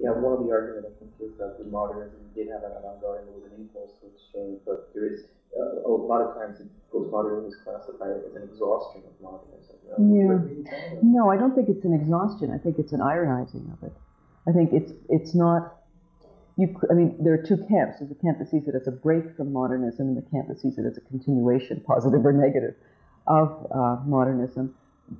Yeah, one of the arguments I think is that the modernism did have an avant-garde and there was an impulse to exchange, but there is a lot of times postmodernism is classified as an exhaustion of modernism. Yeah. No, I don't think it's an exhaustion. I think it's an ironizing of it. I think it's not. I mean, there are two camps. There's a camp that sees it as a break from modernism, and the camp that sees it as a continuation, positive or negative, of modernism.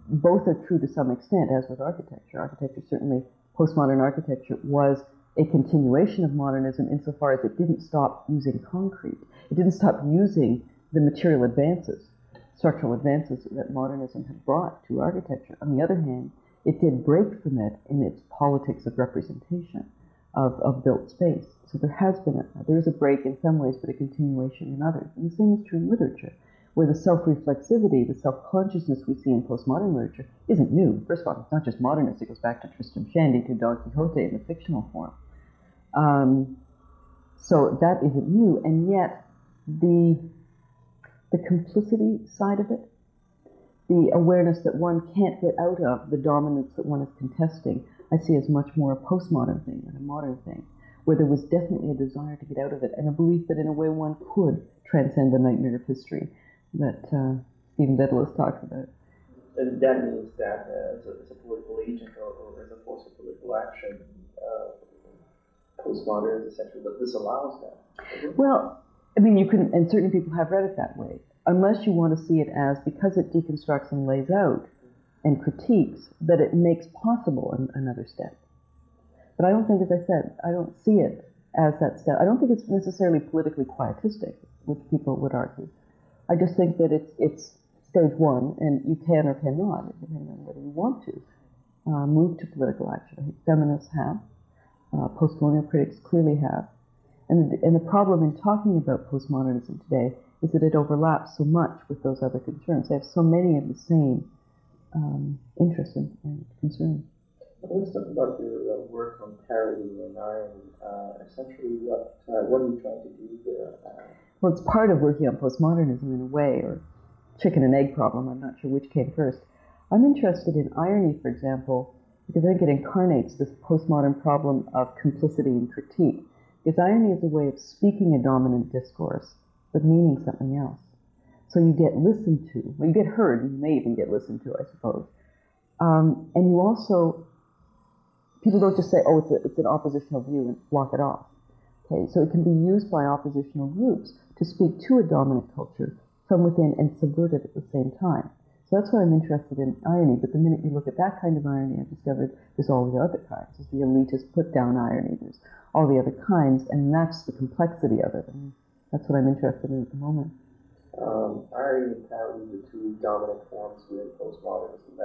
Both are true to some extent, as with architecture. Architecture, certainly, postmodern architecture was a continuation of modernism insofar as it didn't stop using concrete. It didn't stop using the material advances, structural advances that modernism had brought to architecture. On the other hand, it did break from it in its politics of representation of built space. So there is a break in some ways, but a continuation in others. And the same is true in literature, where the self-reflexivity, the self-consciousness we see in postmodern literature isn't new. First of all, it's not just modernist. It goes back to Tristram Shandy, to Don Quixote in the fictional form. So that isn't new, and yet the complicity side of it, the awareness that one can't get out of the dominance that one is contesting, I see as much more a postmodern thing than a modern thing, where there was definitely a desire to get out of it, and a belief that in a way one could transcend the nightmare of history that Stephen Dedalus talks about. And that means that as a political agent or as a force of political action, postmodernism essentially disallows that. Well, I mean, you can, and certain people have read it that way, unless you want to see it as, because it deconstructs and lays out and critiques, that it makes possible another step. But I don't think, as I said, I don't see it as that step. I don't think it's necessarily politically quietistic, which people would argue. I just think that it's stage one, and you can or cannot, depending on whether you want to, move to political action. I think feminists have, postcolonial critics clearly have. And the problem in talking about postmodernism today is that it overlaps so much with those other concerns. They have so many of the same interests and concerns. Let's talk about your work on parody and irony. Essentially, what are you trying to do there? Well, it's part of working on postmodernism in a way, or chicken and egg problem. I'm not sure which came first. I'm interested in irony, for example, because I think it incarnates this postmodern problem of complicity and critique. Because irony is a way of speaking a dominant discourse, but meaning something else. So you get listened to, well, you get heard, and you may even get listened to, I suppose. And you also, people don't just say, oh, it's an oppositional view and block it off. Okay, so it can be used by oppositional groups to speak to a dominant culture from within and subvert it at the same time. So that's why I'm interested in irony, but the minute you look at that kind of irony, I've discovered there's all the other kinds. There's the elitist put-down irony, there's all the other kinds, and that's the complexity of it. And that's what I'm interested in at the moment. Irony and parody are the two dominant forms within postmodernism.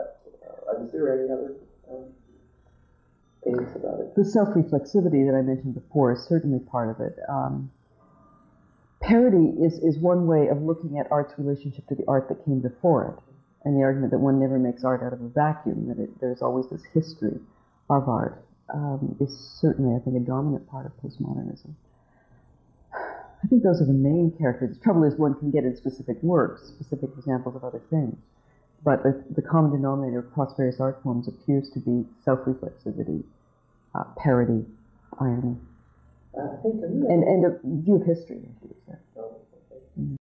Is there any other things about it? The self-reflexivity that I mentioned before is certainly part of it. Parody is one way of looking at art's relationship to the art that came before it, and the argument that one never makes art out of a vacuum, that there's always this history of art, is certainly, I think, a dominant part of postmodernism. I think those are the main characters. The trouble is one can get in specific works, specific examples of other things, but the common denominator across various art forms appears to be self-reflexivity, parody, irony, and a view of history, I should say.